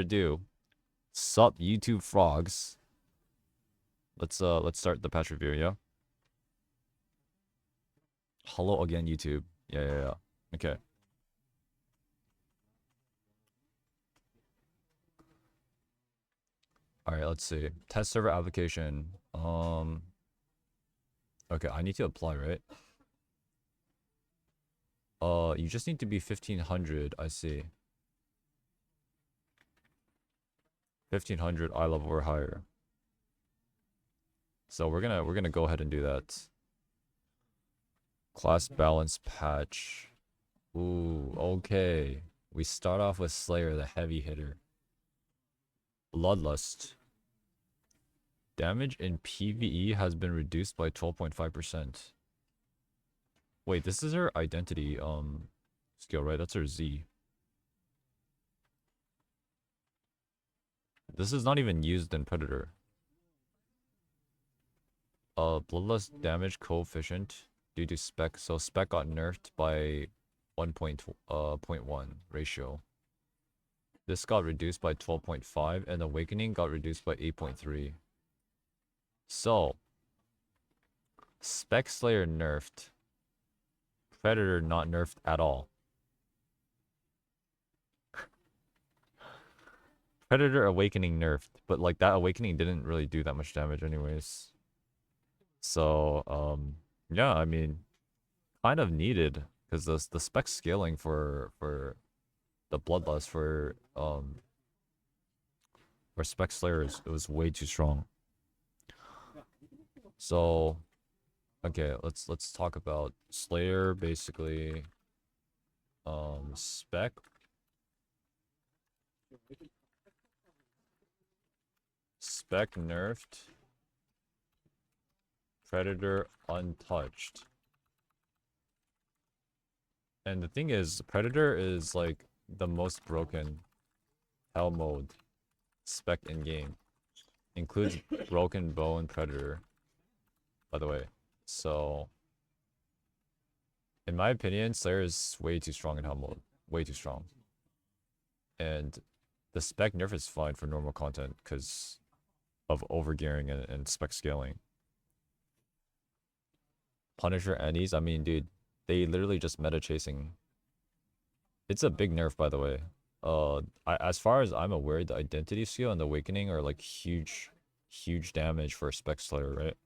ado, sup YouTube frogs. Let's start the patch review, yeah? Hello again, YouTube. Yeah. Okay. Alright, let's see. Test server application. Okay, I need to apply, right? You just need to be 1500, I see. 1500 eye level or higher. So we're gonna go ahead and do that. Class balance patch. Ooh, okay. We start off with Slayer, the heavy hitter. Bloodlust. Damage in PvE has been reduced by 12.5%. Wait, this is her identity skill, right? That's her Z. This is not even used in Predator. Bloodlust damage coefficient due to spec. So spec got nerfed by 1.1 ratio. This got reduced by 12.5 and Awakening got reduced by 8.3. So Spec Slayer nerfed. Predator not nerfed at all. Predator Awakening nerfed, but like that Awakening didn't really do that much damage anyways. So, yeah, I mean, kind of needed because the spec scaling for the Bloodlust for Spec Slayer it was way too strong. So, okay, let's talk about Slayer basically. Spec. Spec nerfed. Predator untouched. And the thing is, Predator is like the most broken hell mode spec in game. Includes broken bow and Predator, by the way. So, in my opinion, Slayer is way too strong in hell mode. Way too strong. And the spec nerf is fine for normal content because of overgearing and spec scaling. Punisher Annies, I mean, dude, they literally just meta chasing. It's a big nerf, by the way. As far as I'm aware, the identity skill and the awakening are like huge damage for Spec Slayer, right?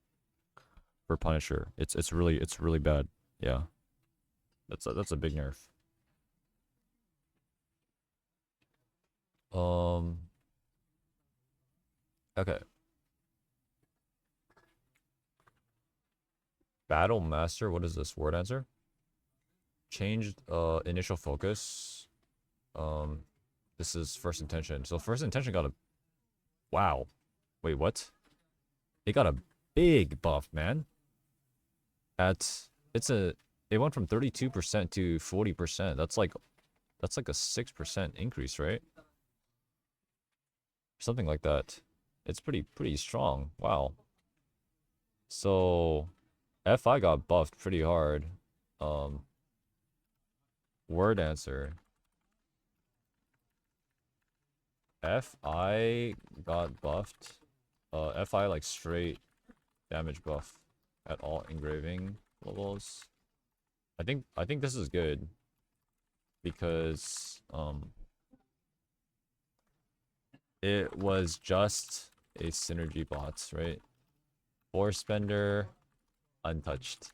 For Punisher, it's really bad. Yeah, that's a big nerf. Okay. Battle Master, what is this? Word answer? Changed initial focus. This is first intention. So first intention got a wow. Wait, what? It got a big buff, man. It went from 32% to 40%. That's like a 6% increase, right? Something like that. It's pretty strong. Wow. So FI got buffed pretty hard. Word answer. FI got buffed. FI like straight damage buff at all engraving levels. I think this is good because it was just a synergy bot, right? Force Spender untouched.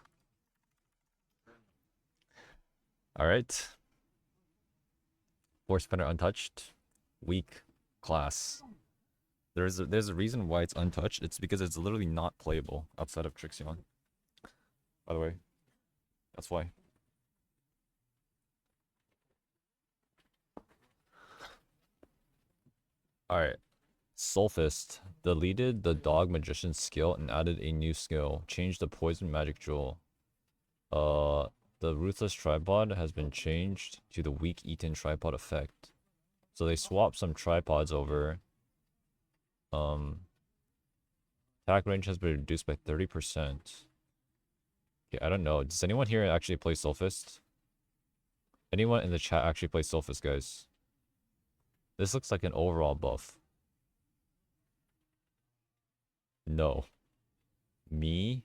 Alright. Force Spender untouched. Weak class. There's a reason why it's untouched. It's because it's literally not playable outside of Trixion. By the way. That's why. Alright. Soulfist deleted the dog magician skill and added a new skill. Changed the poison magic jewel. The ruthless tripod has been changed to the weak eaten tripod effect. So they swapped some tripods over. Attack range has been reduced by 30%. Okay, I don't know. Does anyone here actually play Soulfist? Anyone in the chat actually play Soulfist, guys? This looks like an overall buff. No. Me?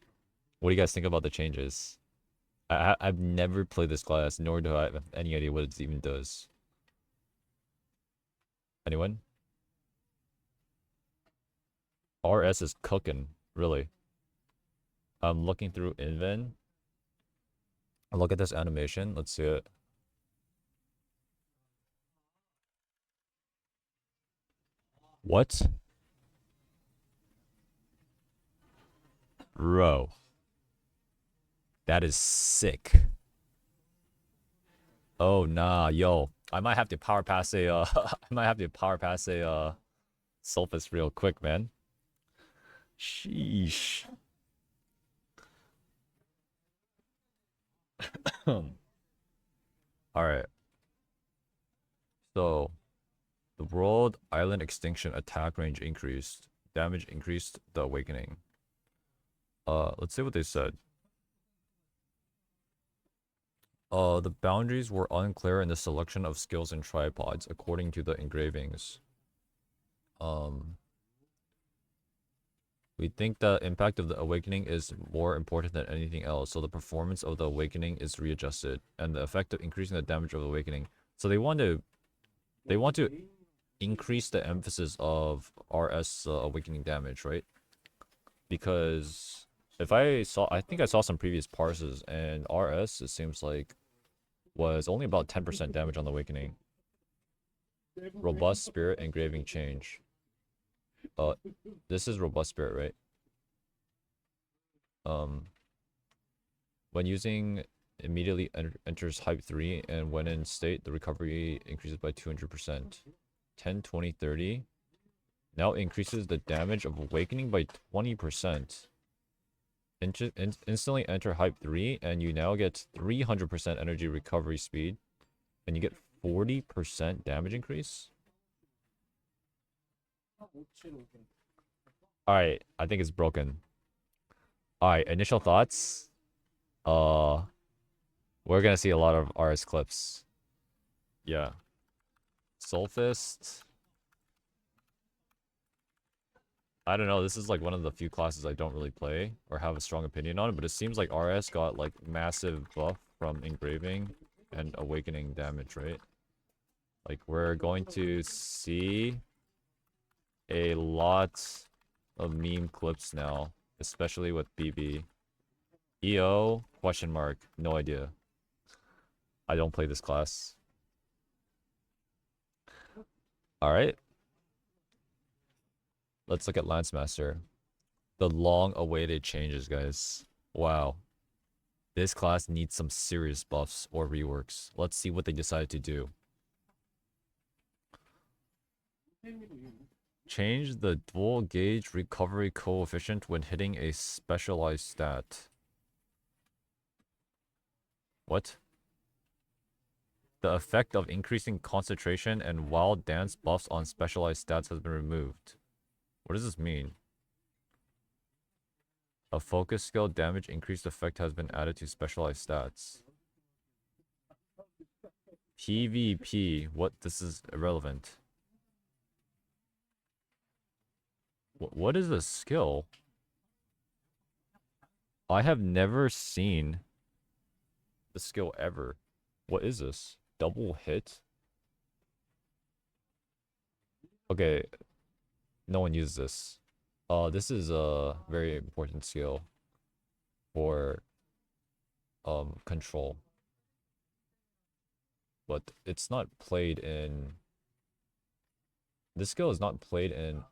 What do you guys think about the changes? I've never played this class, nor do I have any idea what it even does. Anyone? RS is cooking, really. I'm looking through Inven. Look at this animation. Let's see it. What? Bro. That is sick. Oh nah, yo. I might have to power pass a I might have to power pass a Soulfist real quick, man. Sheesh. Alright. So the world island extinction attack range increased. Damage increased the awakening. Let's see what they said. The boundaries were unclear in the selection of skills and tripods, according to the engravings. We think the impact of the awakening is more important than anything else, so the performance of the awakening is readjusted, and the effect of increasing the damage of the awakening. So they want to increase the emphasis of RS awakening damage, right? Because if I think I saw some previous parses, and RS, it seems like, was only about 10% damage on the awakening. Robust spirit engraving change. This is robust spirit, right? When using immediately enters hype 3, and when in state, the recovery increases by 200%. 10, 20, 30. Now increases the damage of awakening by 20%. Instantly enter hype 3, and you now get 300% energy recovery speed, and you get 40% damage increase. Alright, I think it's broken. Alright, initial thoughts. We're gonna see a lot of RS clips. Yeah. Soulfist. I don't know, this is like one of the few classes I don't really play or have a strong opinion on, but it seems like RS got like massive buff from engraving and awakening damage, right? Like we're going to see a lot of meme clips now, especially with BB. EO, question mark, no idea. I don't play this class. Alright. Let's look at Lance Master. The long-awaited changes, guys. Wow. This class needs some serious buffs or reworks. Let's see what they decide to do. Change the dual gauge recovery coefficient when hitting a specialized stat. What? The effect of increasing concentration and wild dance buffs on specialized stats has been removed. What does this mean? A focus skill damage increased effect has been added to specialized stats. PvP. What? This is irrelevant. What is this skill? I have never seen the skill ever. What is this? Double hit? Okay. No one uses this. This is a very important skill for control. But it's not played in... This skill is not played in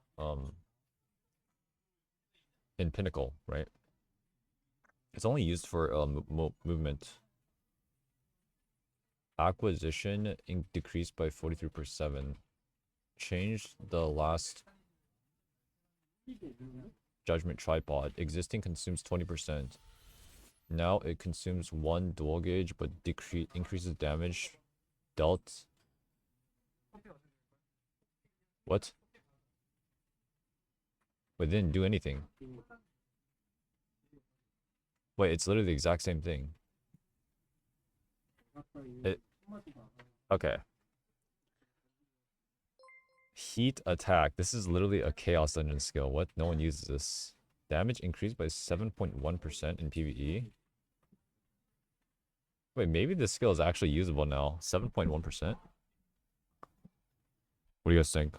Pinnacle, right? It's only used for movement. Acquisition decreased by 43%. Changed the last judgment tripod. Existing consumes 20%. Now it consumes 1 dual gauge, but increases damage dealt. What? But it didn't do anything. Wait, it's literally the exact same thing. Okay. Heat attack. This is literally a chaos engine skill. What? No one uses this. Damage increased by 7.1% in PvE. Wait, maybe this skill is actually usable now. 7.1%? What do you guys think?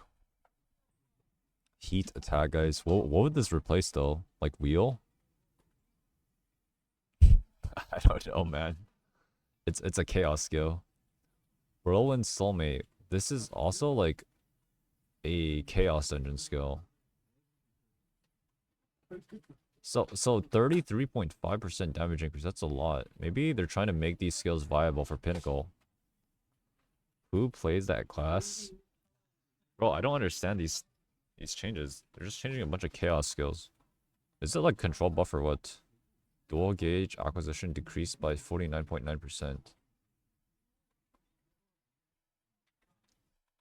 Heat attack, guys. What would this replace though? Like wheel? I don't know, man. It's a chaos skill. Whirlwind Soulmate. This is also like a chaos engine skill. So 33.5% damage increase. That's a lot. Maybe they're trying to make these skills viable for Pinnacle. Who plays that class? Bro, I don't understand these changes. They're just changing a bunch of chaos skills. Is it like control buff or what? Dual gauge acquisition decreased by 49.9%.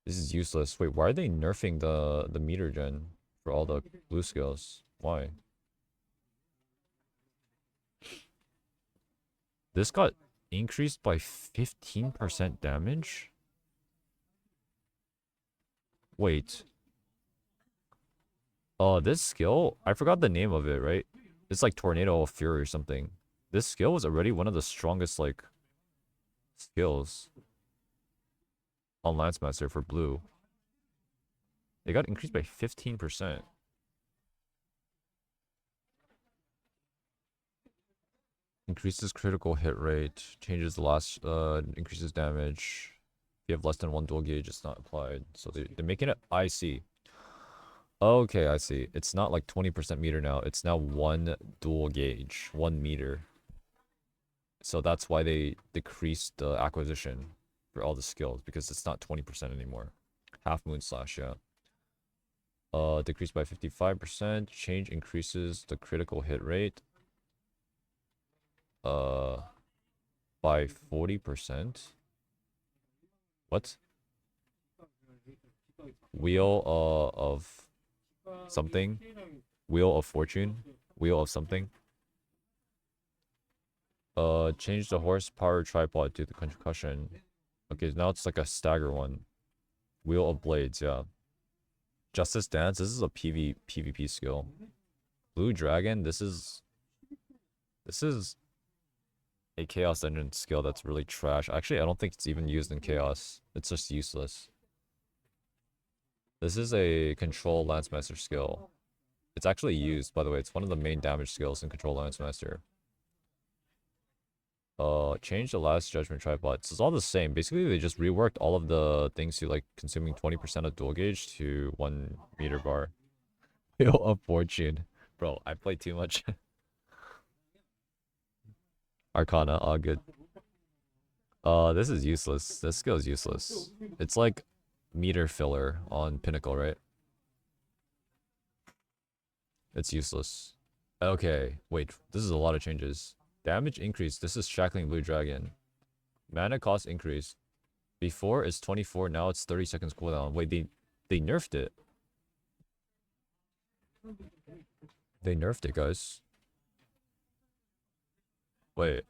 This is useless. Wait, why are they nerfing the meter gen for all the blue skills? Why? This got increased by 15% damage? Wait. This skill, I forgot the name of it, right? It's like Tornado of Fury or something. This skill was already one of the strongest, like, skills on Lancemaster for blue. It got increased by 15%. Increases critical hit rate. Changes the last, increases damage. If you have less than one dual gauge, it's not applied. So they're making it IC. Okay, I see. It's not like 20% meter now. It's now one dual gauge, 1 meter. So that's why they decreased the acquisition for all the skills, because it's not 20% anymore. Half Moon Slash, yeah. Decreased by 55%. Change increases the critical hit rate. By 40%. What? Wheel of something. Wheel of Fortune. Wheel of something. Change the horsepower tripod to the concussion. Okay, now it's like a stagger one. Wheel of Blades, yeah. Justice Dance, this is a PvP skill. Blue Dragon, this is a Chaos Engine skill that's really trash. Actually, I don't think it's even used in Chaos. It's just useless. This is a Control Lancemaster skill. It's actually used, by the way. It's one of the main damage skills in Control Lancemaster. Change the Last Judgment tripod. So it's all the same. Basically, they just reworked all of the things to like consuming 20% of dual gauge to 1 meter bar. Wheel of Fortune. Bro, I play too much. Arcana, all good. This is useless. This skill is useless. It's like meter filler on Pinnacle, right? It's useless. Okay, wait. This is a lot of changes. Damage increase. This is Shackling Blue Dragon. Mana cost increase. Before it's 24, now it's 30 seconds cooldown. Wait, they nerfed it. They nerfed it, guys. Wait.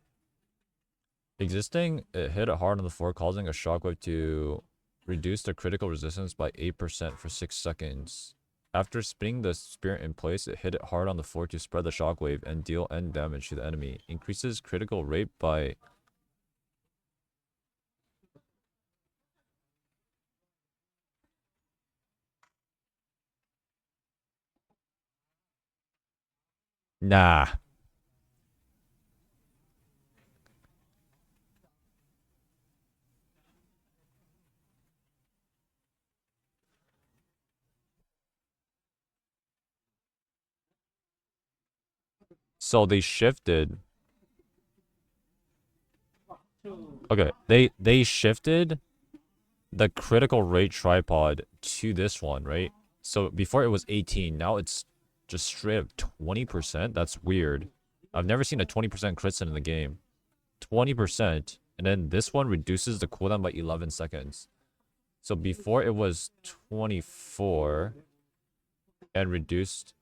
Existing, it hit it hard on the floor, causing a shockwave to reduce the critical resistance by 8% for 6 seconds. After spinning the spear in place, it hit it hard on the floor to spread the shockwave and deal end damage to the enemy. Increases critical rate by... Nah. So they shifted... Okay, they shifted the critical rate tripod to this one, right? So before it was 18, now it's just straight up 20%. That's weird. I've never seen a 20% crit in the game. 20%, and then this one reduces the cooldown by 11 seconds. So before it was 24 and reduced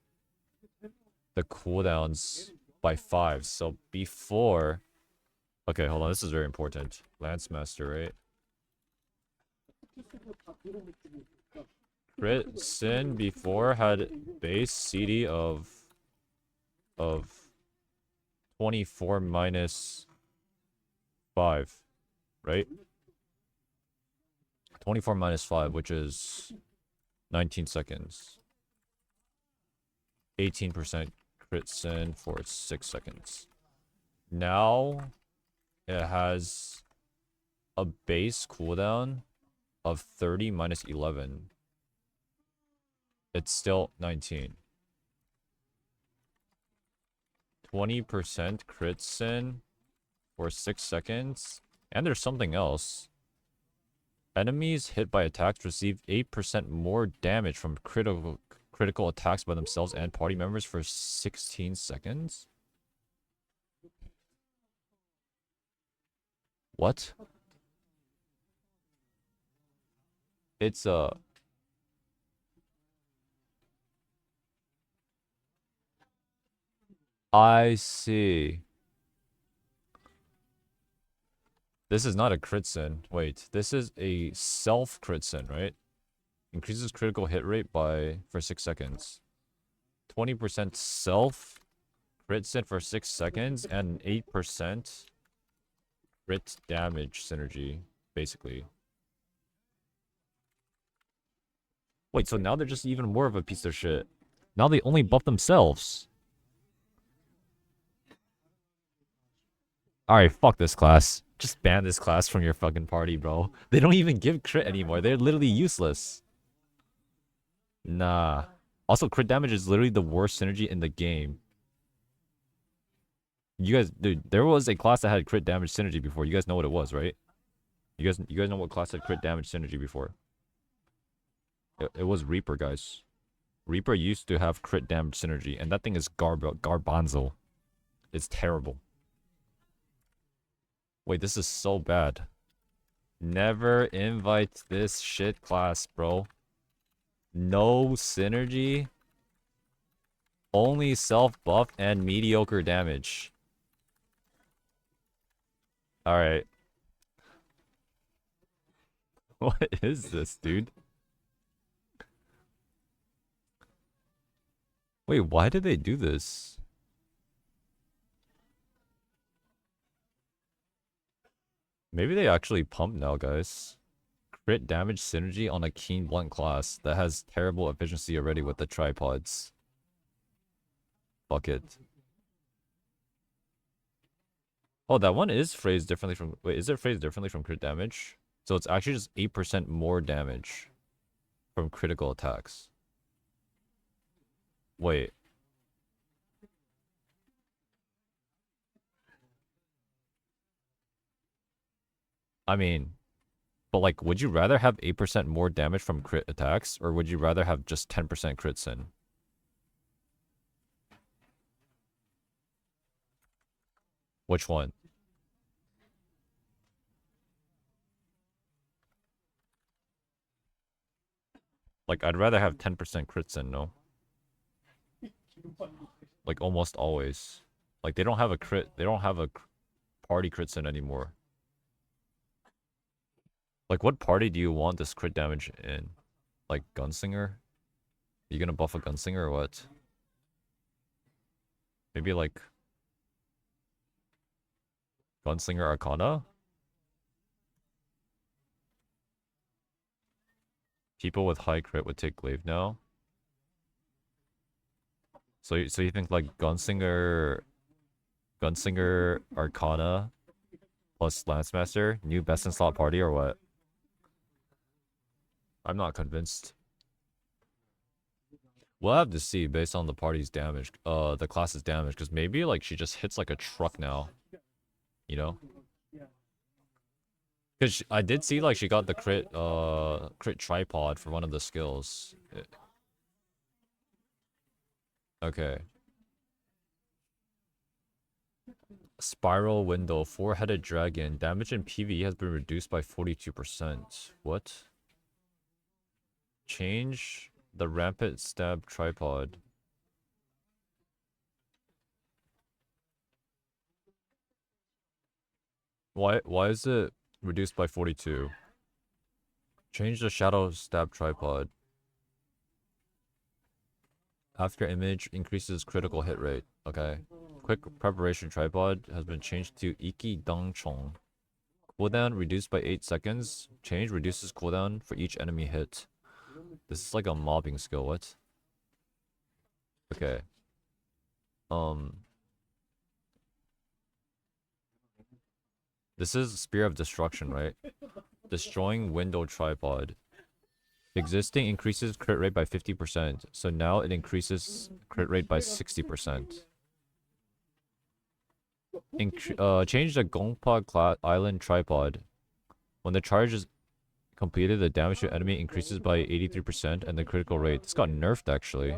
the cooldowns by 5. So before... Okay, hold on. This is very important. Lancemaster, right? crit sin before had base CD of 24 minus 5, right? 24 minus 5, which is 19 seconds. 18% crit sin for 6 seconds. Now it has a base cooldown of 30 minus 11. It's still 19. 20% crit sin for 6 seconds. And there's something else. Enemies hit by attacks receive 8% more damage from critical attacks by themselves and party members for 16 seconds? What? It's I see. This is not a crit sin. Wait, this is a self crit sin, right? Increases critical hit rate for 6 seconds. 20% self crit sin for 6 seconds and 8% crit damage synergy, basically. Wait, so now they're just even more of a piece of shit. Now they only buff themselves. Alright, fuck this class. Just ban this class from your fucking party, bro. They don't even give crit anymore. They're literally useless. Nah. Also, crit damage is literally the worst synergy in the game. You guys, dude, there was a class that had crit damage synergy before. You guys know what it was, right? You guys know what class had crit damage synergy before? It was Reaper, guys. Reaper used to have crit damage synergy, and that thing is garbanzo. It's terrible. Wait, this is so bad. Never invite this shit class, bro. No synergy. Only self-buff and mediocre damage. Alright. What is this, dude? Wait, why did they do this? Maybe they actually pump now, guys. Crit damage synergy on a keen blunt class that has terrible efficiency already with the tripods. Fuck it. Oh, that one is phrased differently from... Wait, is it phrased differently from crit damage? So it's actually just 8% more damage from critical attacks. Wait. I mean... But like, would you rather have 8% more damage from crit attacks? Or would you rather have just 10% crit sin? Which one? Like, I'd rather have 10% crit sin, no? Like, almost always. Like, they don't have a party crit sin anymore. Like, what party do you want this crit damage in? Like, Gunslinger? Are you gonna buff a Gunslinger or what? Maybe, like... Gunslinger Arcana? People with high crit would take Glaive now. So you think like Gunslinger Arcana plus Lancemaster, new best in slot party or what? I'm not convinced. We'll have to see based on the party's damage, the class's damage, because maybe like she just hits like a truck now. You know? Because I did see like she got the crit tripod for one of the skills. Okay. Spiral window, 4-headed dragon. Damage in PvE has been reduced by 42%. What? Change the rampant stab tripod. Why is it reduced by 42? Change the shadow stab tripod. After image increases critical hit rate. Okay. Quick preparation tripod has been changed to Iki Dong Chong. Cooldown reduced by 8 seconds. Change reduces cooldown for each enemy hit. This is like a mobbing skill. What? Okay. This is Spear of Destruction, right? Destroying window tripod. Existing increases crit rate by 50%. So now it increases crit rate by 60%. Change the Gongpa Island tripod. When the charge is completed, the damage to enemy increases by 83% and the critical rate. This got nerfed actually.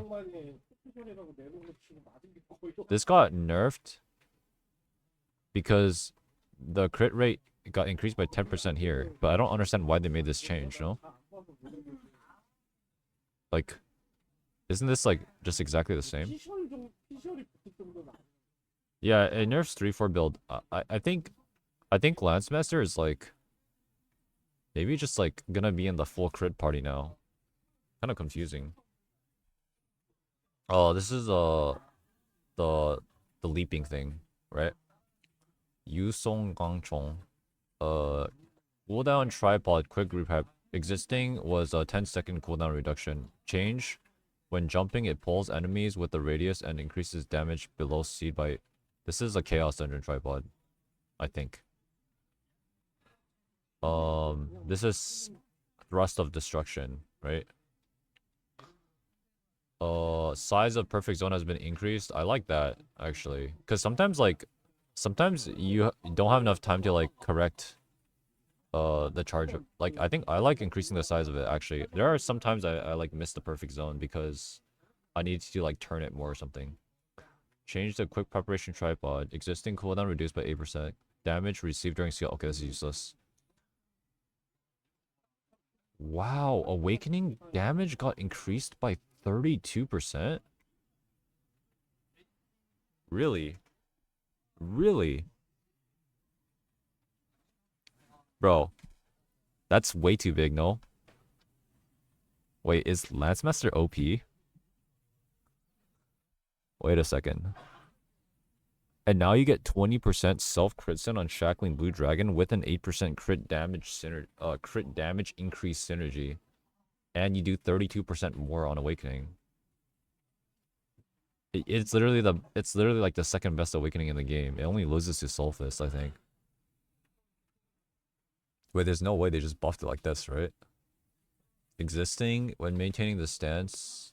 This got nerfed because the crit rate got increased by 10% here. But I don't understand why they made this change, no? Like, isn't this like just exactly the same? Yeah, it nerfs 3-4 build. I think Lancemaster is like maybe just like gonna be in the full crit party now. Kind of confusing. Oh, this is the leaping thing, right? Yusong Gangchong. Cooldown tripod quick reprep. Existing was a 10-second cooldown reduction. Change. When jumping, it pulls enemies with the radius and increases damage below seed by... This is a Chaos Dungeon tripod, I think. This is Thrust of Destruction, right? Size of perfect zone has been increased. I like that, actually. Because sometimes you don't have enough time to, like, correct the charge. Like, I think I like increasing the size of it, actually. There are sometimes I like, miss the perfect zone because I need to, like, turn it more or something. Change the quick preparation tripod. Existing cooldown reduced by 8%. Damage received during skill. Okay, this is useless. Wow, awakening damage got increased by 32%? Really? Really? Bro, that's way too big, no? Wait, is Lancemaster OP? Wait a second. And now you get 20% self-crit stun on Shackling Blue Dragon with an 8% crit damage increase synergy. And you do 32% more on Awakening. It's literally like the second best Awakening in the game. It only loses to Soulfist, I think. Wait, there's no way they just buffed it like this, right? Existing when maintaining the stance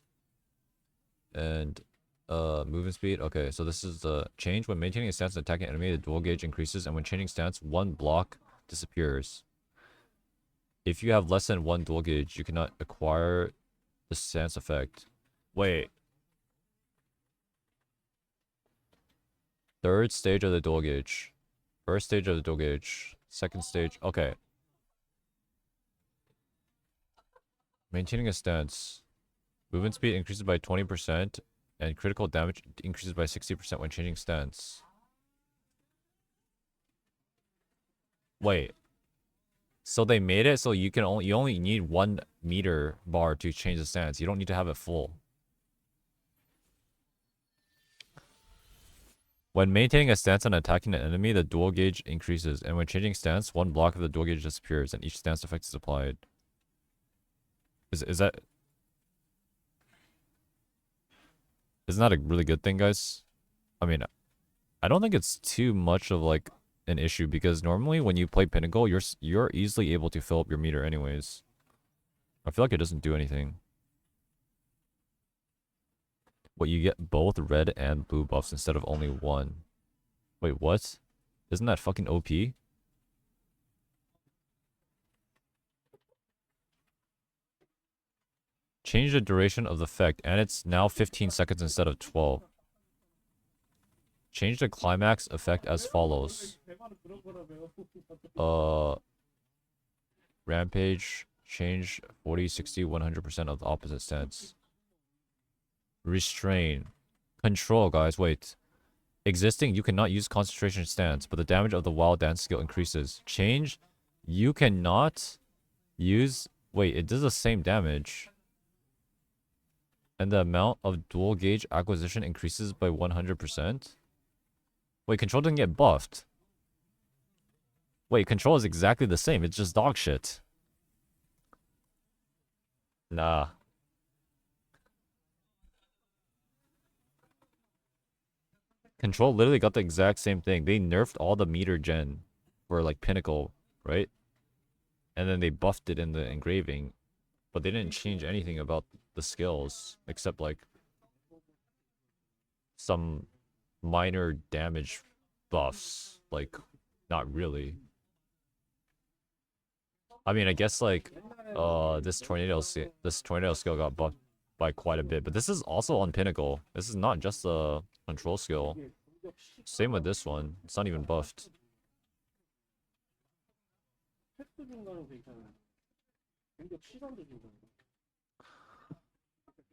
and movement speed. Okay, so this is the change. When maintaining a stance and attacking an enemy, the dual gauge increases, and when changing stance, one block disappears. If you have less than one dual gauge, you cannot acquire the stance effect. Wait. Third stage of the dual gauge. First stage of the dual gauge. Second stage. Okay. Maintaining a stance. Movement speed increases by 20%. And critical damage increases by 60% when changing stance. Wait. So they made it so you only need 1 meter bar to change the stance. You don't need to have it full. When maintaining a stance and attacking an enemy, the dual gauge increases, and when changing stance, 1 block of the dual gauge disappears, and each stance effect is applied. Is that... Isn't that a really good thing, guys? I mean, I don't think it's too much of, like, an issue, because normally when you play Pinnacle, you're easily able to fill up your meter anyways. I feel like it doesn't do anything. But you get both red and blue buffs instead of only one. Wait, what? Isn't that fucking OP? Change the duration of the effect, and it's now 15 seconds instead of 12. Change the climax effect as follows. Rampage, change 40, 60, 100% of the opposite stance. Restrain. Control, guys, wait. Existing, you cannot use concentration stance, but the damage of the wild dance skill increases. Change, you cannot use... Wait, it does the same damage. And the amount of dual gauge acquisition increases by 100%. Wait, control didn't get buffed. Wait, control is exactly the same. It's just dog shit. Nah. Control literally got the exact same thing. They nerfed all the meter gen for like Pinnacle, right? And then they buffed it in the engraving. But they didn't change anything about the skills except like some minor damage buffs. Like, not really. I mean, I guess like this tornado skill got buffed by quite a bit, but this is also on Pinnacle. This is not just a control skill. Same with this one. It's not even buffed.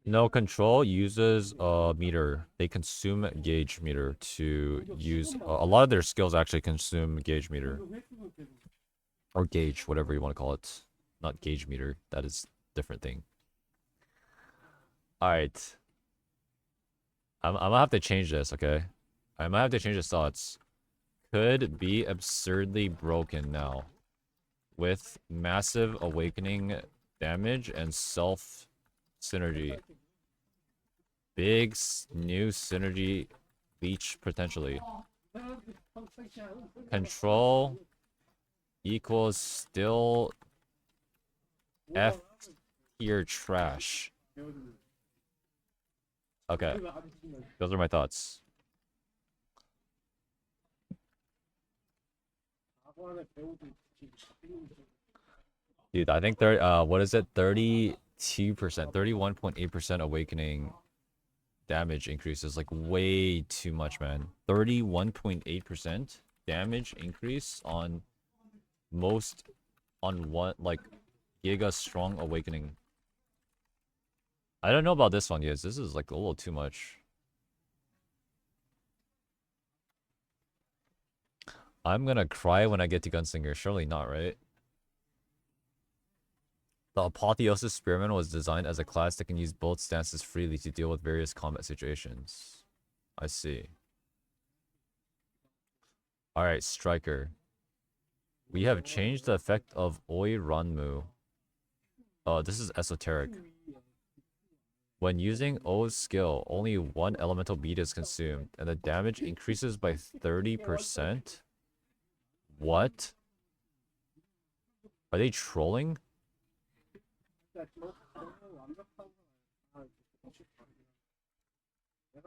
No, control uses meter. They consume gauge meter to use a lot of their skills actually consume gauge meter. Or gauge, whatever you want to call it. Not gauge meter. That is a different thing. Alright. I'm gonna have to change this, okay? I might have to change the thoughts. Could be absurdly broken now. With massive awakening damage and self synergy. Big new synergy leech potentially. Control equals still F tier trash. Okay. Those are my thoughts. Dude, I think what is it? 32%, 31.8% awakening damage increase is like way too much, man. 31.8% damage increase on one like Giga strong awakening. I don't know about this one, guys. This is like a little too much. I'm gonna cry when I get to Gunslinger. Surely not, right? The Apotheosis Spearman was designed as a class that can use both stances freely to deal with various combat situations. I see. Alright, Striker. We have changed the effect of Oi Ranmu. This is esoteric. When using O's skill, only one elemental bead is consumed, and the damage increases by 30%? What? Are they trolling?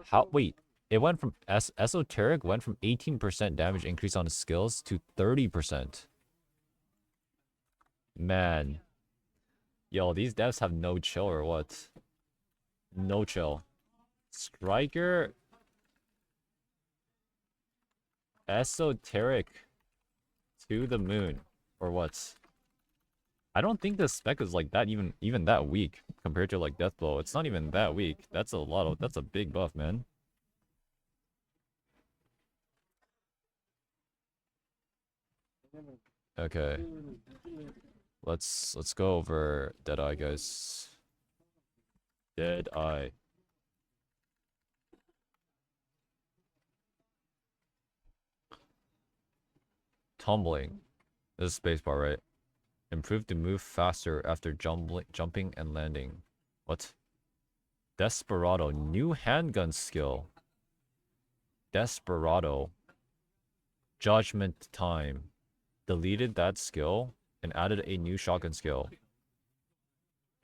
How? Wait, it went from esoteric went from 18% damage increase on skills to 30%. Man. Yo, these devs have no chill or what? No chill. Striker. Esoteric. To the moon. Or what? I don't think the spec is like that even that weak compared to like Deathblow. It's not even that weak. That's a big buff, man. Okay. Let's go over Deadeye, guys. Deadeye. Tumbling. This is spacebar, right? Improved to move faster after jumping and landing. What? Desperado. New handgun skill. Desperado. Judgment time. Deleted that skill and added a new shotgun skill.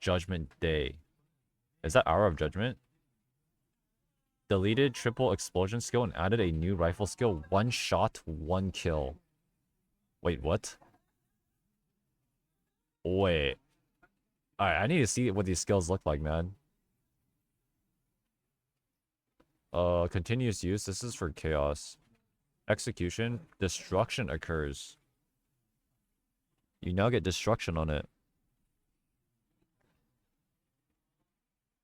Judgment Day. Is that Hour of Judgment? Deleted triple explosion skill and added a new rifle skill. One shot, one kill. Wait, what? Wait. Alright, I need to see what these skills look like, man. Continuous use. This is for chaos. Execution. Destruction occurs. You now get destruction on it.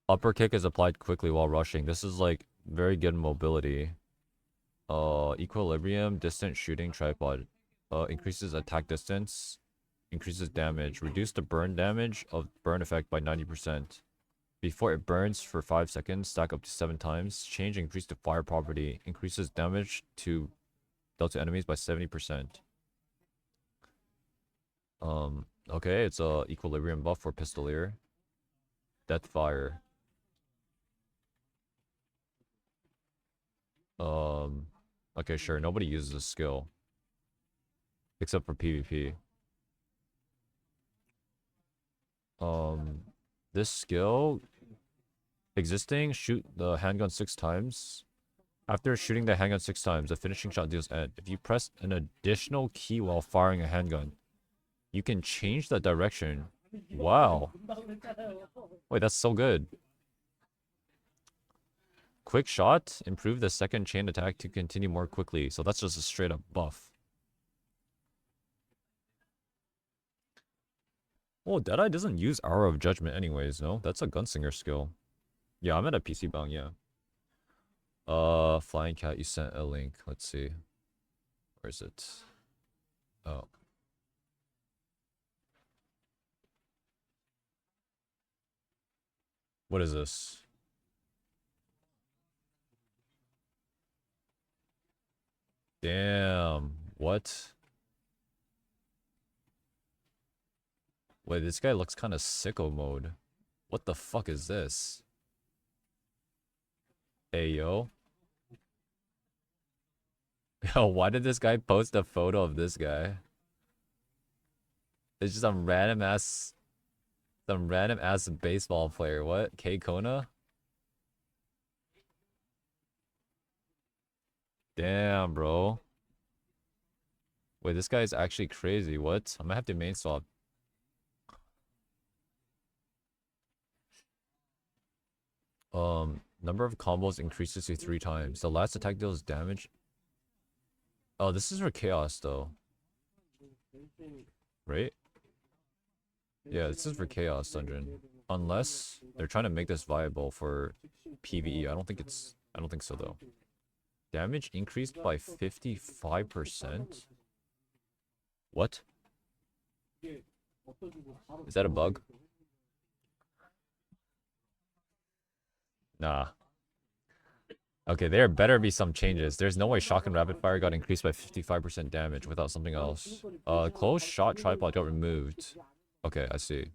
Upper kick is applied quickly while rushing. This is like very good mobility. Equilibrium, distant shooting, tripod. Increases attack distance. Increases damage. Reduce the burn damage of burn effect by 90%. Before it burns for 5 seconds, stack up to 7 times. Change increase to fire property. Increases damage to dealt to enemies by 70%. Okay, it's a equilibrium buff for Pistolier. Death fire. Okay, sure. Nobody uses this skill. Except for PvP. This skill existing, shoot the handgun 6 times. After shooting the handgun 6 times, the finishing shot deals end. If you press an additional key while firing a handgun, you can change the direction. Wow. Wait, that's so good. Quick shot, improve the second chain attack to continue more quickly. So that's just a straight up buff. Well, Deadeye doesn't use Hour of Judgment anyways, no? That's a Gunslinger skill. Yeah, I'm at a PC bang, yeah. Flying Cat, you sent a link. Let's see. Where is it? Oh. What is this? Damn. What? Wait, this guy looks kind of sicko mode. What the fuck is this? Hey, yo. Yo, why did this guy post a photo of this guy? It's just some random ass baseball player. What? K Kona? Damn, bro. Wait, this guy is actually crazy. What? I'm gonna have to main swap. Number of combos increases to 3 times. The last attack deals damage. Oh, this is for chaos though. Right? Yeah, this is for chaos dungeon. Unless they're trying to make this viable for PvE. I don't think so though. Damage increased by 55%? What? Is that a bug? Nah. Okay, there better be some changes. There's no way Shock and Rapid Fire got increased by 55% damage without something else. Closed shot tripod got removed. Okay, I see.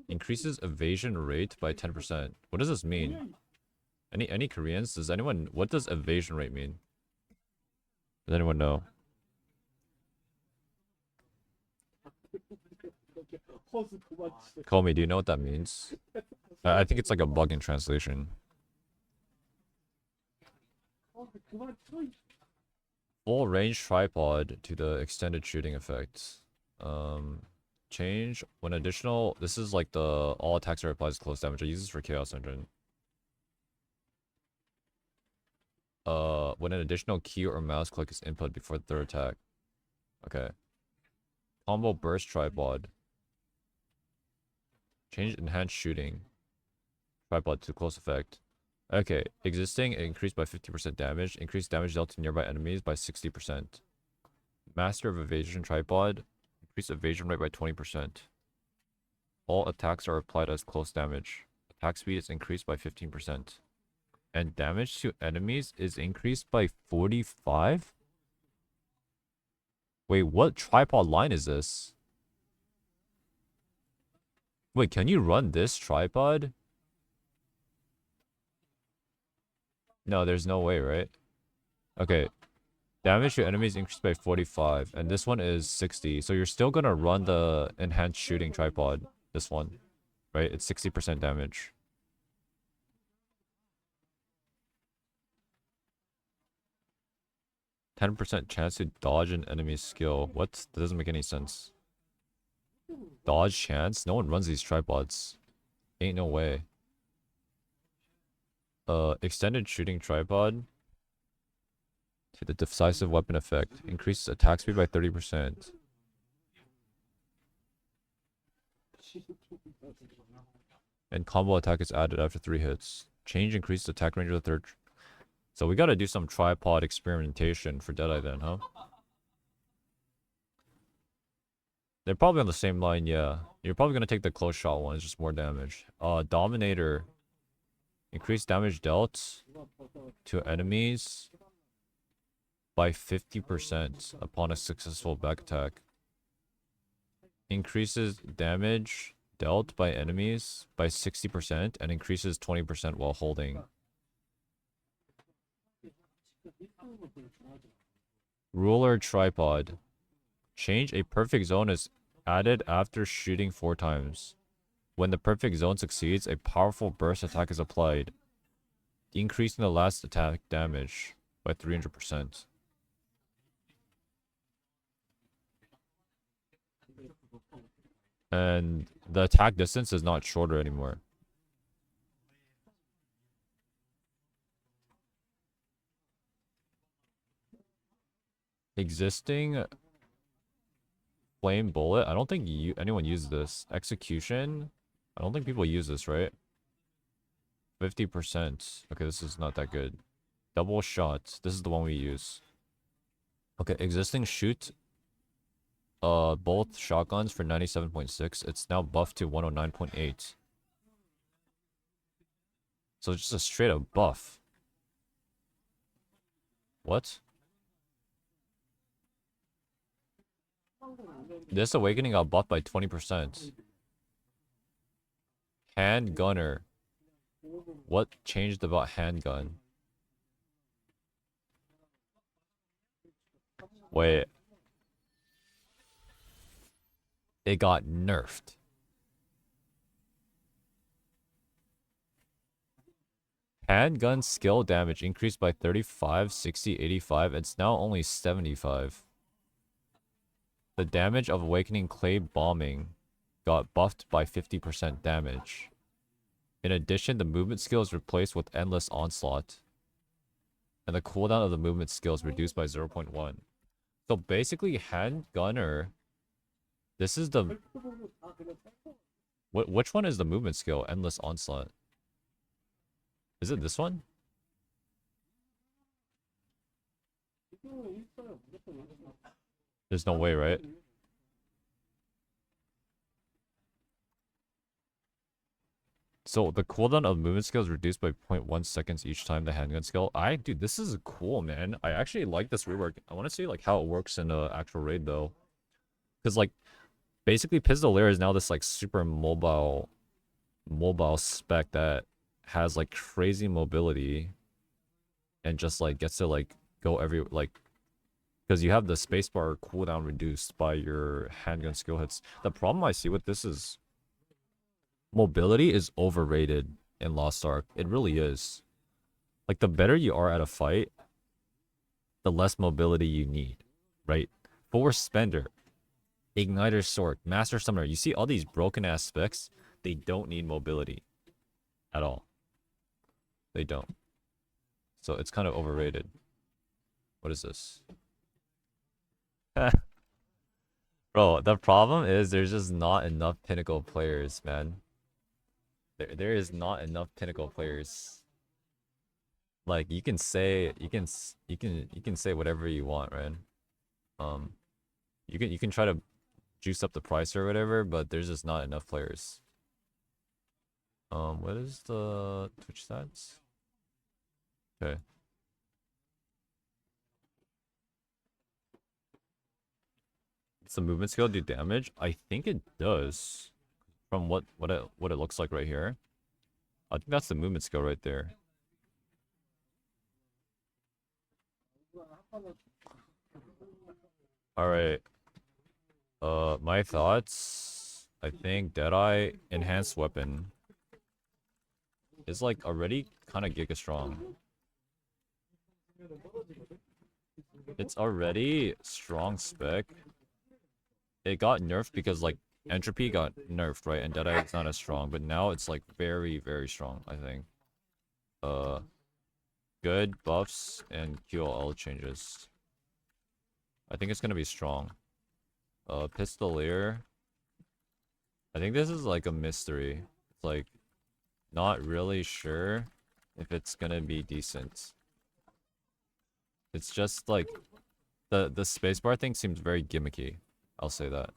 Increases evasion rate by 10%. What does this mean? Any Koreans? Does anyone... What does evasion rate mean? Does anyone know? Call me, do you know what that means? I think it's like a bug in translation. Full range tripod to the extended shooting effect. Change when additional... This is like the all attacks are applies close damage. I use this for Chaos Engine. When an additional key or mouse click is input before the third attack. Okay. Combo burst tripod. Change enhanced shooting. Tripod to close effect. Okay. Existing, increased by 50% damage. Increased damage dealt to nearby enemies by 60%. Master of evasion tripod. Increase evasion rate by 20%. All attacks are applied as close damage. Attack speed is increased by 15%. And damage to enemies is increased by 45? Wait, what tripod line is this? Wait, can you run this tripod? No, there's no way, right? Okay. Damage to enemies increased by 45. And this one is 60. So you're still gonna run the enhanced shooting tripod. This one. Right? It's 60% damage. %10 chance to dodge an enemy's skill. What? That doesn't make any sense. Dodge chance? No one runs these tripods. Ain't no way. Extended shooting tripod. To the decisive weapon effect. Increases attack speed by 30%. And combo attack is added after 3 hits. Change increased attack range of the third... So we gotta do some tripod experimentation for Deadeye then, huh? They're probably on the same line, yeah. You're probably gonna take the close shot one. It's just more damage. Dominator. Increased damage dealt to enemies by 50% upon a successful back attack. Increases damage dealt by enemies by 60% and increases 20% while holding. Ruler tripod. Change a perfect zone is added after shooting 4 times. When the perfect zone succeeds, a powerful burst attack is applied, increasing the last attack damage by 300%. And the attack distance is not shorter anymore. Existing flame bullet. I don't think anyone uses this. Execution. I don't think people use this, right? 50%. Okay, this is not that good. Double shot. This is the one we use. Okay, existing shoot. Both shotguns for 97.6. It's now buffed to 109.8. So it's just a straight up buff. What? This awakening got buffed by 20%. Handgunner. What changed about handgun? Wait. It got nerfed. Handgun skill damage increased by 35, 60, 85. It's now only 75. The damage of Awakening Clay Bombing got buffed by 50% damage. In addition, the movement skill is replaced with Endless Onslaught. And the cooldown of the movement skill is reduced by 0.1. So basically, Handgunner... This is the... Which one is the movement skill? Endless Onslaught. Is it this one? There's no way, right? So the cooldown of movement skill is reduced by 0.1 seconds each time the handgun skill. Dude, this is cool, man. I actually like this rework. I want to see like how it works in actual raid though. Because like, basically Pistolier is now this like super mobile spec that has like crazy mobility and just like gets to like go every like, because you have the spacebar cooldown reduced by your handgun skill hits. The problem I see with this is mobility is overrated in Lost Ark. It really is. Like the better you are at a fight, the less mobility you need, right? Force Spender, Igniter Sword, Master Summoner. You see all these broken ass specs, they don't need mobility at all. They don't. So it's kind of overrated. What is this? Bro, the problem is there's just not enough pinnacle players, man. There is not enough pinnacle players. Like you can say say whatever you want, right? You can try to juice up the price or whatever, but there's just not enough players. What is the Twitch stats? Okay. Does the movement skill do damage? I think it does. From what it looks like right here. I think that's the movement skill right there. Alright. My thoughts. I think Deadeye enhanced weapon is like already kind of giga strong. It's already strong spec. It got nerfed because like Entropy got nerfed, right? And Deadeye is not as strong, but now it's like very, very strong, I think. Good buffs and QLL changes. I think it's gonna be strong. Pistolier. I think this is like a mystery. It's like not really sure if it's gonna be decent. It's just like the spacebar thing seems very gimmicky. I'll say that.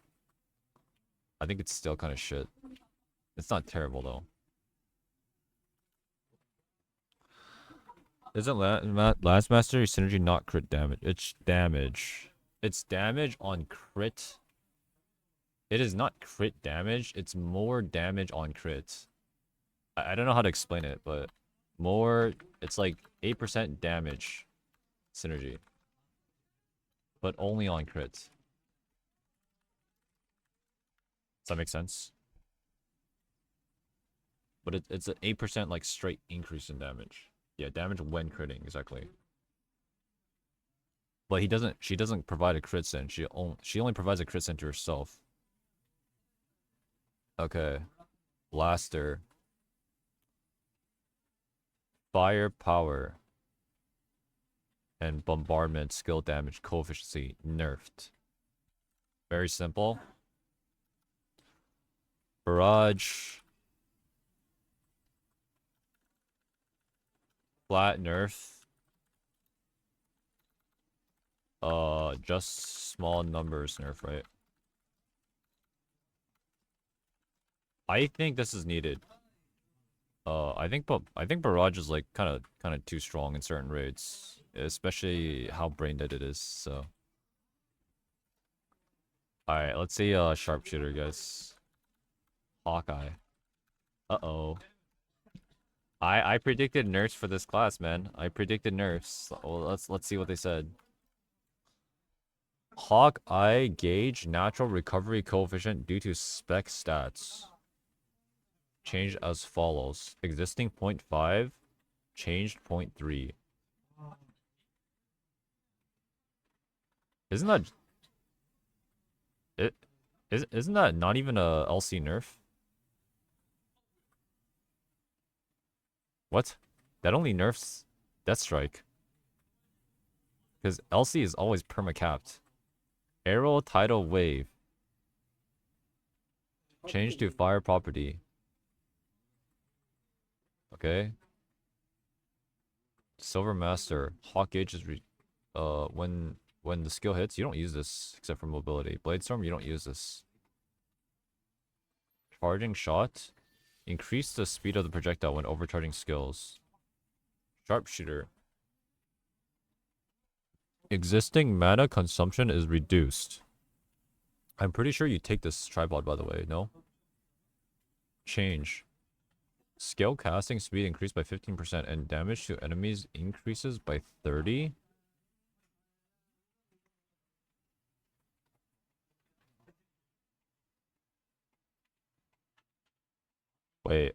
I think it's still kind of shit. It's not terrible though. Isn't Last Mastery Synergy not crit damage? It's damage. It's damage on crit. It is not crit damage. It's more damage on crit. I don't know how to explain it, but more. It's like 8% damage synergy, but only on crit. Does that make sense? But it's an 8% like straight increase in damage. Yeah, damage when critting, exactly. But she doesn't provide a crit sen. She only provides a crit sen to herself. Okay. Blaster. Firepower. And bombardment skill damage coefficient nerfed. Very simple. Barrage. Flat nerf. Just small numbers nerf, right? I think this is needed. I think barrage is like kind of too strong in certain raids, especially how brain dead it is. So, all right, let's see sharpshooter, guys. Hawkeye. Uh-oh. I predicted nerfs for this class, man. I predicted nerfs. Well, let's see what they said. Hawkeye gauge natural recovery coefficient due to spec stats. Changed as follows. Existing 0.5, changed 0.3. Isn't that isn't that not even a LC nerf? What? That only nerfs Deathstrike. Because LC is always perma-capped. Arrow tidal wave. Change to fire property. Okay. Silver Master. Hawk gauge is when the skill hits, you don't use this except for mobility. Bladestorm, you don't use this. Charging shot. Increase the speed of the projectile when overcharging skills. Sharpshooter. Existing mana consumption is reduced. I'm pretty sure you take this tripod, by the way, no? Change. Scale casting speed increased by 15% and damage to enemies increases by 30%? Wait.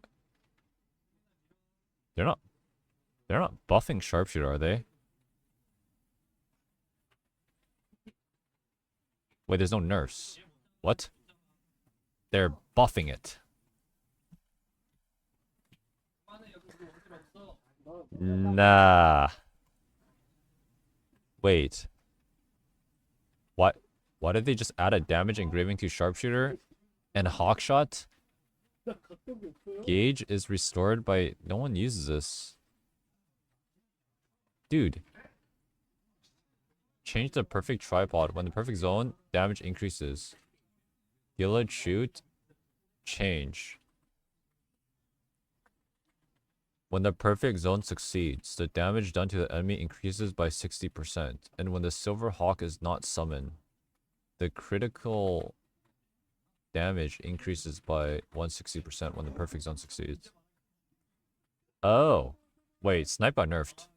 They're not buffing Sharpshooter, are they? Wait, there's no nerfs. What? They're buffing it. Nah. Wait. What? Why did they just add a damage engraving to Sharpshooter and Hawkshot? Gauge is restored by... No one uses this. Dude. Change the perfect tripod. When the perfect zone, damage increases. Gillard shoot. Change. When the perfect zone succeeds, the damage done to the enemy increases by 60%. And when the Silver Hawk is not summoned, the critical damage increases by 160% when the perfect zone succeeds. Oh. Wait, Snipe got nerfed.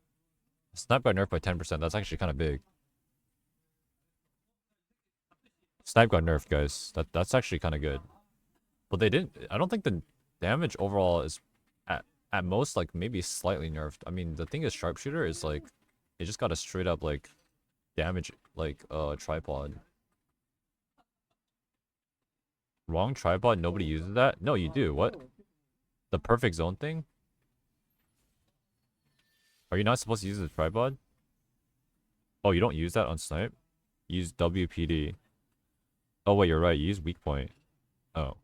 Snipe got nerfed by 10%. That's actually kind of big. Snipe got nerfed, guys. That's actually kind of good. But they didn't... I don't think the damage overall is... At most, like, maybe slightly nerfed. I mean, the thing is, Sharpshooter is, like... It just got a straight up, like... Damage, like, tripod. Wrong tripod? Nobody uses that? No, you do. What? The perfect zone thing? Are you not supposed to use the tripod? Oh, you don't use that on Snipe? Use WPD. Oh, wait, you're right. You use weak point. Oh.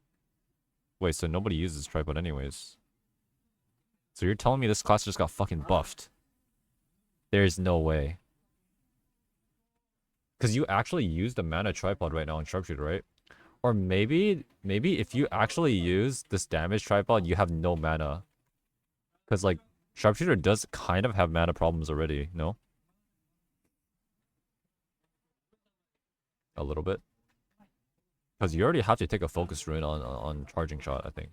Wait, so nobody uses tripod anyways. So you're telling me this class just got fucking buffed? There's no way. Because you actually use the mana tripod right now on Sharpshooter, right? Or maybe if you actually use this damage tripod, you have no mana. Because like Sharpshooter does kind of have mana problems already, no? A little bit. Because you already have to take a focus rune on charging shot, I think.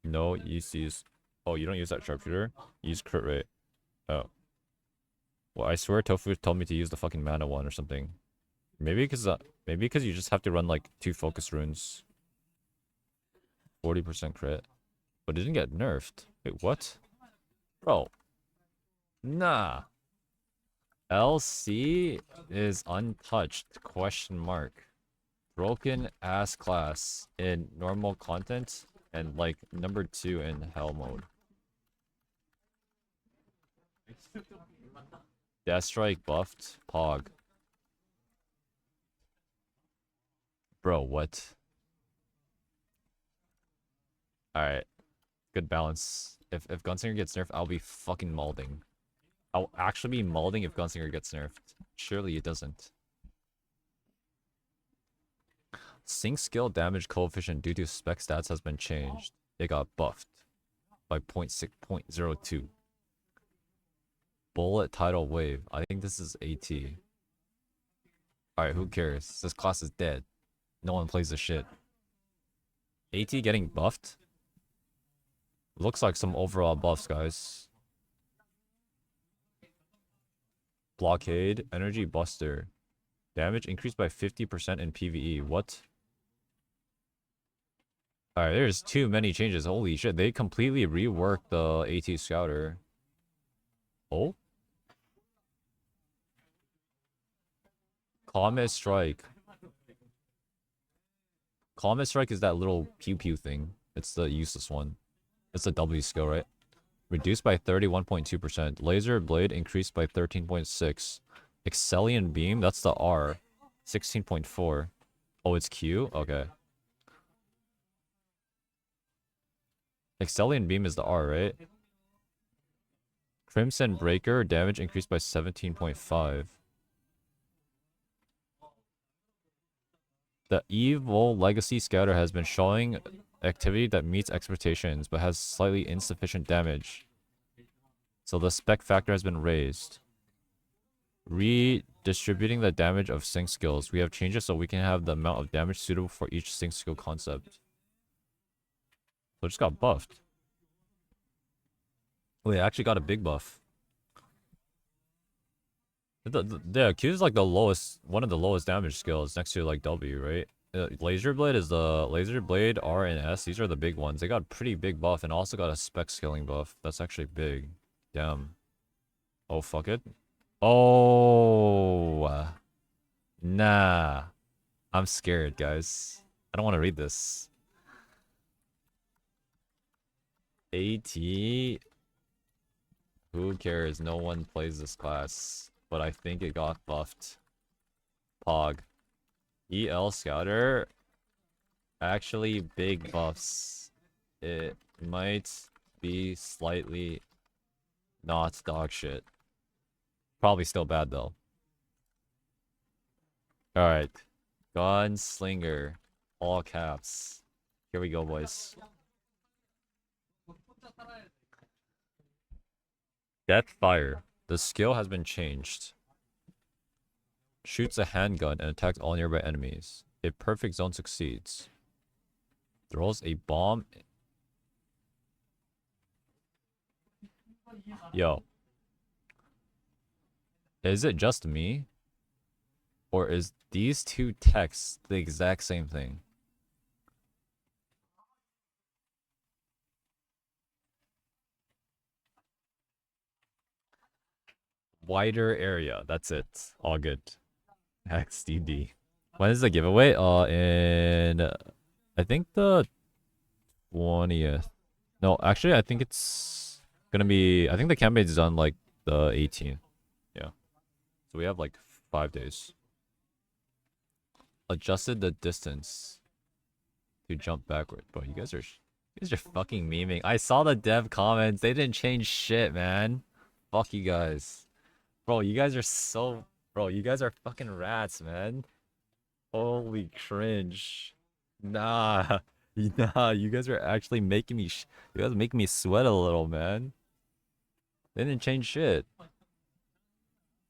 No, you use. Oh, you don't use that Sharpshooter? You use crit rate. Oh. Well, I swear Tofu told me to use the fucking mana one or something. Maybe because you just have to run like 2 focus runes. 40% crit. But it didn't get nerfed. Wait, what? Bro. Nah. LC is untouched, question mark. Broken ass class in normal content and like number 2 in hell mode. Deathstrike buffed, Pog. Bro, what? Alright. Good balance. If Gunslinger gets nerfed, I'll be fucking malding. I'll actually be malding if Gunslinger gets nerfed. Surely it doesn't. Sync skill damage coefficient due to spec stats has been changed. It got buffed by 0.6.02. Bullet tidal wave. I think this is AT. Alright, who cares? This class is dead. No one plays this shit. AT getting buffed? Looks like some overall buffs, guys. Blockade, energy buster. Damage increased by 50% in PvE. What? Alright, there's too many changes. Holy shit, they completely reworked the AT Scouter. Oh? Comet Strike. Comet Strike is that little pew-pew thing. It's the useless one. It's the W skill, right? Reduced by 31.2%. Laser Blade increased by 13.6. Excellion Beam, that's the R. 16.4. Oh, it's Q? Okay. Excellion Beam is the R, right? Crimson Breaker, damage increased by 17.5. The Evil Legacy Scouter has been showing activity that meets expectations, but has slightly insufficient damage. So the spec factor has been raised. Redistributing the damage of sync skills. We have changed it so we can have the amount of damage suitable for each sync skill concept. So it just got buffed. Wait, it actually got a big buff. Yeah, Q is like the lowest, one of the lowest damage skills next to like W, right? Laser Blade is the Laser Blade, R and S. These are the big ones. They got a pretty big buff and also got a spec scaling buff. That's actually big. Damn. Oh, fuck it. Oh. Nah. I'm scared, guys. I don't want to read this. AT. Who cares? No one plays this class. But I think it got buffed. Pog. EL Scouter. Actually, big buffs. It might be slightly not dog shit. Probably still bad though. Alright. Gunslinger. All caps. Here we go, boys. Deathfire. The skill has been changed. Shoots a handgun and attacks all nearby enemies. If perfect zone succeeds. Throws a bomb. Yo. Is it just me? Or is these two texts the exact same thing? Wider area. That's it. All good. XDD. When is the giveaway? In I think the 20th. No, actually I think it's gonna be, I think the campaign's done like the 18th. Yeah. So we have like 5 days. Adjusted the distance to jump backward. Bro, you guys are fucking memeing. I saw the dev comments. They didn't change shit, man. Fuck you guys. Bro, you guys are so... Bro, you guys are fucking rats, man. Holy cringe. Nah. Nah, you guys are actually making me you guys are making me sweat a little, man. They didn't change shit.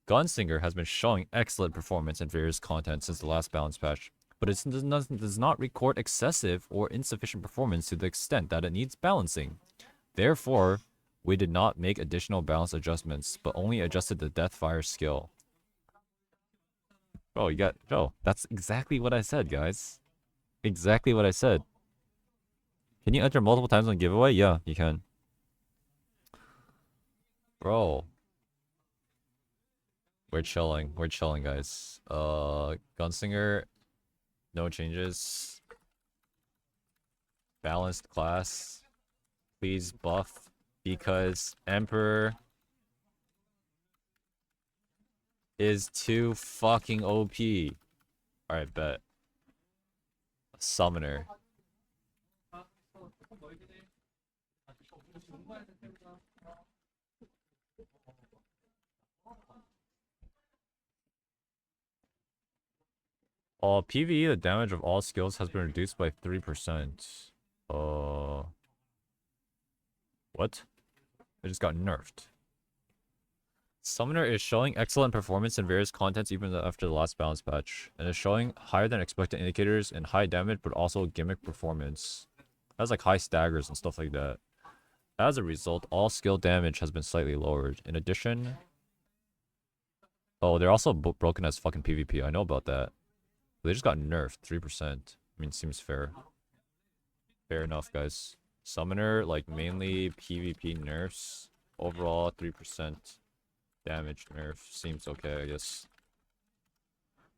Gunslinger has been showing excellent performance in various content since the last balance patch, but it does not record excessive or insufficient performance to the extent that it needs balancing. Therefore, we did not make additional balance adjustments, but only adjusted the Deathfire skill. Bro, that's exactly what I said, guys. Exactly what I said. Can you enter multiple times on giveaway? Yeah, you can. Bro. We're chilling. We're chilling, guys. Gunslinger, no changes. Balanced class. Please buff because Emperor is too fucking OP. Alright, bet. Summoner. PvE, the damage of all skills has been reduced by 3%. What? It just got nerfed. Summoner is showing excellent performance in various contents even after the last balance patch, and is showing higher than expected indicators and high damage, but also gimmick performance. That's like high staggers and stuff like that. As a result, all skill damage has been slightly lowered. In addition... Oh, they're also broken as fucking PvP. I know about that. They just got nerfed 3%. I mean, seems fair. Fair enough, guys. Summoner, like, mainly PvP nerfs. Overall, 3% damage nerf. Seems okay, I guess.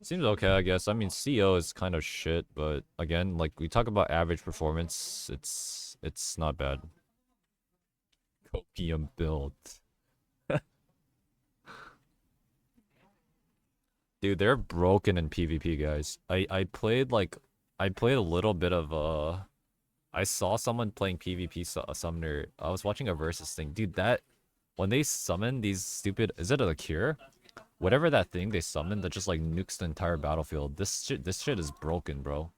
Seems okay, I guess. I mean, CO is kind of shit, but again, like, we talk about average performance. It's not bad. Copium build. Dude, they're broken in PvP, guys. I played a little bit of I saw someone playing PvP summoner. I was watching a versus thing. Dude, that when they summon these stupid, is it a cure? Whatever that thing they summon that just like nukes the entire battlefield. This shit is broken, bro.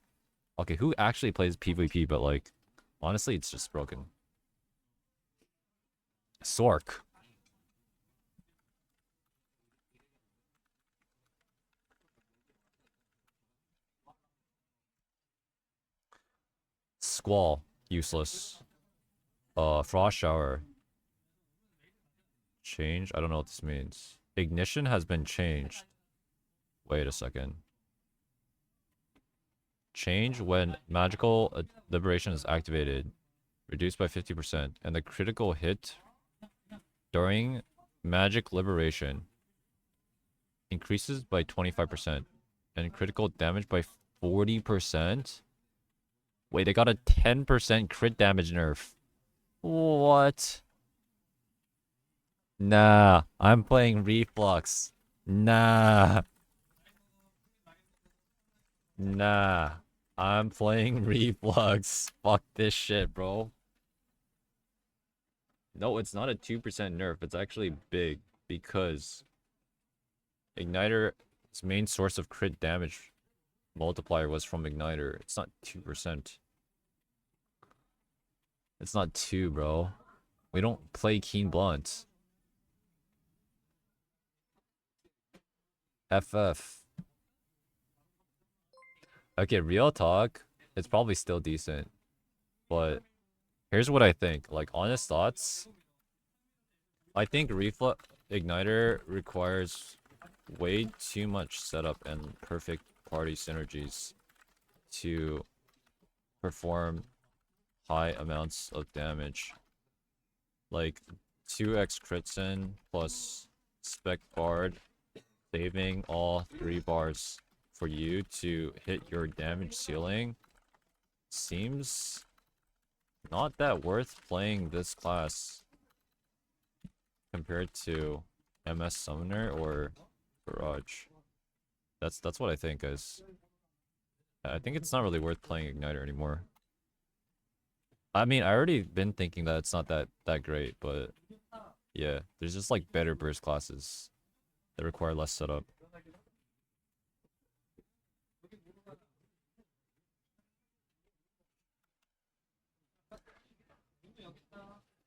Okay, who actually plays PvP, but like honestly, it's just broken. Sork. Squall, useless. Frost shower. Change? I don't know what this means. Ignition has been changed. Wait a second. Change when magical liberation is activated. Reduced by 50%. And the critical hit during magic liberation increases by 25%. And critical damage by 40%. Wait, they got a 10% crit damage nerf. What? Nah, I'm playing Reflux. Nah. Nah. I'm playing Reflux. Fuck this shit, bro. No, it's not a 2% nerf. It's actually big because Igniter's main source of crit damage multiplier was from Igniter. It's not 2%. It's not 2, bro. We don't play Keen Blunt. FF. Okay, real talk. It's probably still decent. But here's what I think. Like, honest thoughts. I think Reflux Igniter requires way too much setup and perfect party synergies to perform high amounts of damage. Like 2x Critsin plus Spec Bard saving all 3 bars for you to hit your damage ceiling seems not that worth playing this class compared to MS Summoner or Barrage. That's what I think, guys. I think it's not really worth playing Igniter anymore. I mean, I already been thinking that it's not that great, but yeah, there's just like better burst classes that require less setup.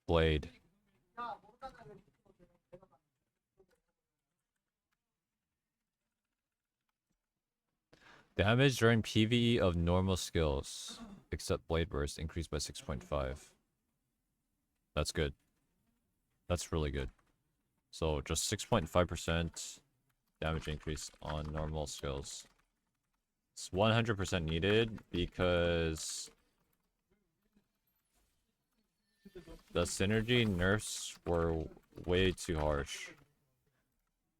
Blade. Damage during PvE of normal skills, except Blade Burst, increased by 6.5. That's good. That's really good. So just 6.5% damage increase on normal skills. It's 100% needed because the synergy nerfs were way too harsh.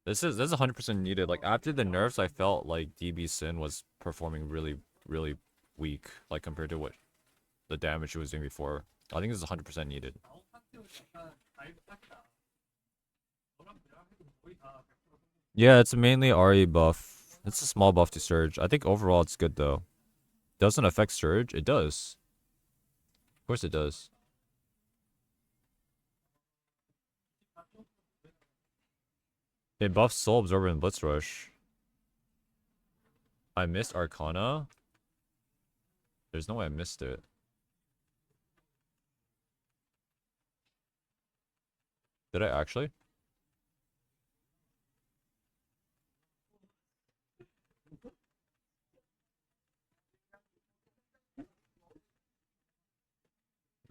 This is 100% needed. Like after the nerfs, I felt like DB Sin was performing really weak, like compared to what the damage it was doing before. I think this is 100% needed. Yeah, it's mainly RE buff. It's a small buff to Surge. I think overall it's good though. Doesn't affect Surge? It does. Of course it does. It buffs Soul Absorber and Blitz Rush. I missed Arcana? There's no way I missed it. Did I actually?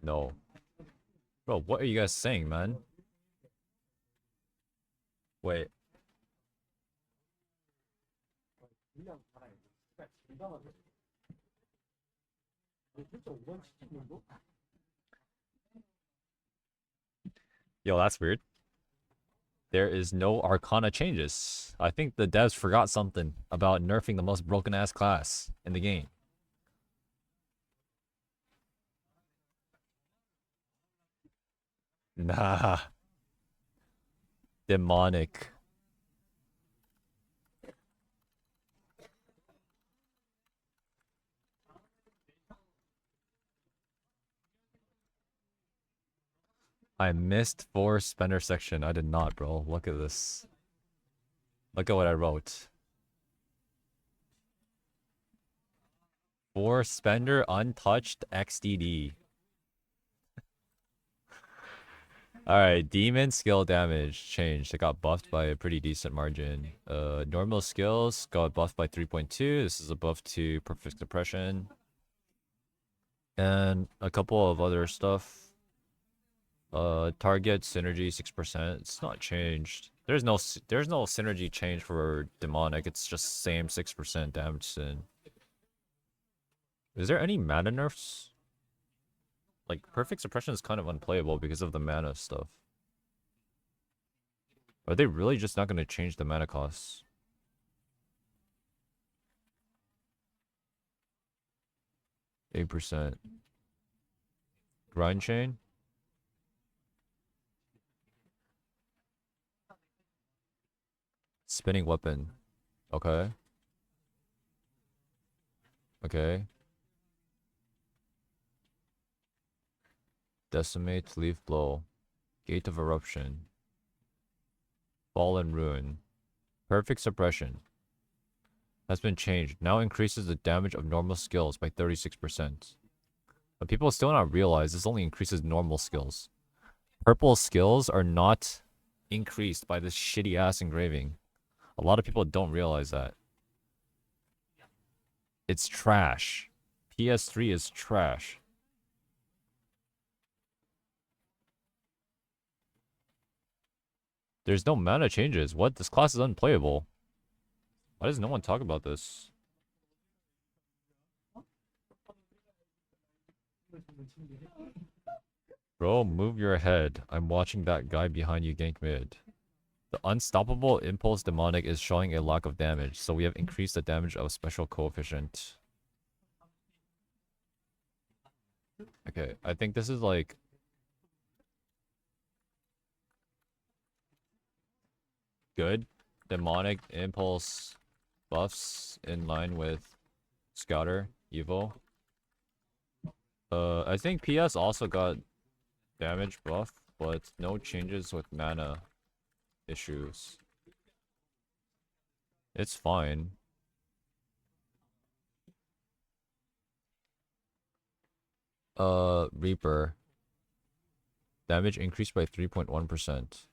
No. Bro, what are you guys saying, man? Wait. Yo, that's weird. There is no Arcana changes. I think the devs forgot something about nerfing the most broken ass class in the game. Nah. Demonic. I missed 4 spender section. I did not, bro. Look at this. Look at what I wrote. 4 spender untouched XDD. Alright, demon skill damage changed. It got buffed by a pretty decent margin. Normal skills got buffed by 3.2. This is a buff to perfect suppression. And a couple of other stuff. Target synergy 6%. It's not changed. There's no synergy change for demonic. It's just same 6% damage sin. Is there any mana nerfs? Like perfect suppression is kind of unplayable because of the mana stuff. Are they really just not going to change the mana costs? %. Grind chain? Spinning weapon. Okay. Okay. Decimate, leaf blow. Gate of eruption. Fallen ruin. Perfect suppression. Has been changed. Now increases the damage of normal skills by 36%. But people still not realize this only increases normal skills. Purple skills are not increased by this shitty ass engraving. A lot of people don't realize that. It's trash. PS3 is trash. There's no mana changes. What? This class is unplayable. Why does no one talk about this? Bro, move your head. I'm watching that guy behind you gank mid. The unstoppable impulse demonic is showing a lack of damage, so we have increased the damage of special coefficient. Okay, I think this is like good. Demonic impulse buffs in line with Scouter, Evo. I think PS also got damage buff, but no changes with mana issues. It's fine. Reaper. Damage increased by 3.1%.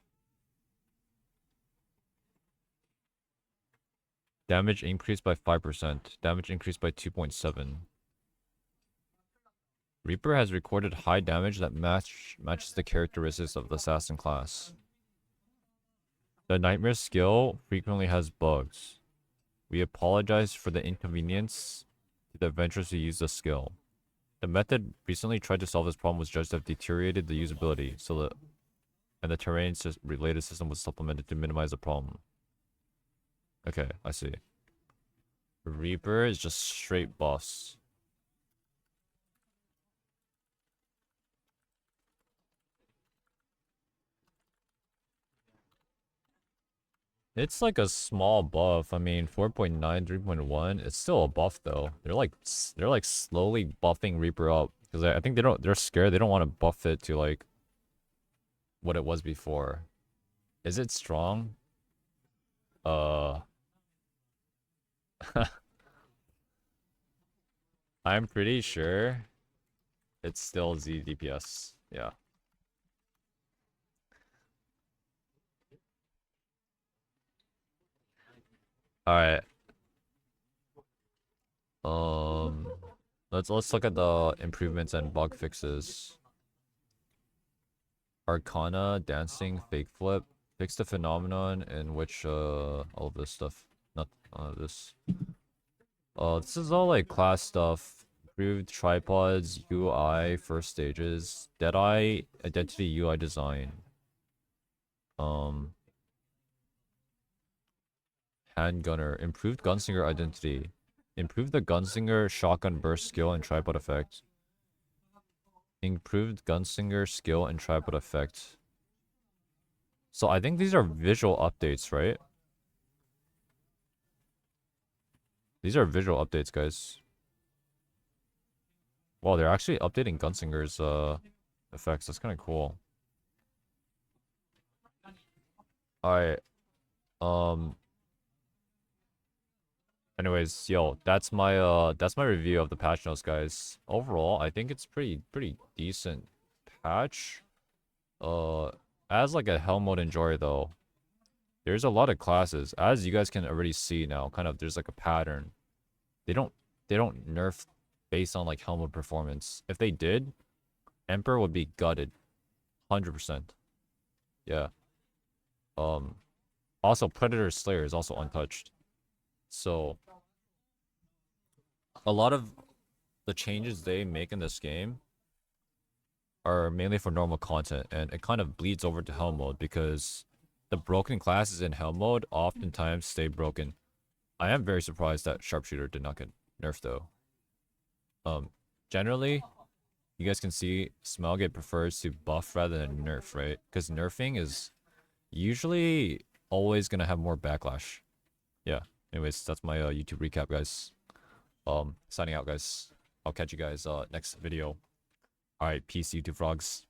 Damage increased by 5%. Damage increased by 2.7. Reaper has recorded high damage that matches the characteristics of the assassin class. The Nightmare skill frequently has bugs. We apologize for the inconvenience to the adventurers who use the skill. The method recently tried to solve this problem was judged to have deteriorated the usability, and the terrain related system was supplemented to minimize the problem. Okay, I see. Reaper is just straight boss. It's like a small buff. I mean, 4.9, 3.1. It's still a buff though. They're like slowly buffing Reaper up because I think they're scared. They don't want to buff it to like what it was before. Is it strong? I'm pretty sure it's still Z DPS. Yeah. All right. Let's look at the improvements and bug fixes. Arcana, dancing, fake flip, fix the phenomenon in which all of this stuff, not this. This is all like class stuff. Improved tripods, UI, first stages, Deadeye, identity UI design. Handgunner, improved Gunslinger identity. Improved the Gunslinger shotgun burst skill and tripod effect. Improved Gunslinger skill and tripod effect. So I think these are visual updates, right? These are visual updates, guys. Wow, they're actually updating Gunslinger's effects. That's kind of cool. Alright. Anyways, yo, that's my review of the patch notes, guys. Overall, I think it's pretty decent patch. As like a hell mode enjoyer though, there's a lot of classes. As you guys can already see now, kind of there's like a pattern. They don't nerf based on like hell mode performance. If they did, Emperor would be gutted. 100%. Yeah. Also Predator Slayer is also untouched. So a lot of the changes they make in this game are mainly for normal content, and it kind of bleeds over to hell mode because the broken classes in hell mode oftentimes stay broken. I am very surprised that Sharpshooter did not get nerfed though. Generally, you guys can see Smelgate prefers to buff rather than nerf, right? Because nerfing is usually always gonna have more backlash. Yeah. Anyways, that's my YouTube recap, guys. Signing out, guys. I'll catch you guys next video. All right, peace, YouTube frogs.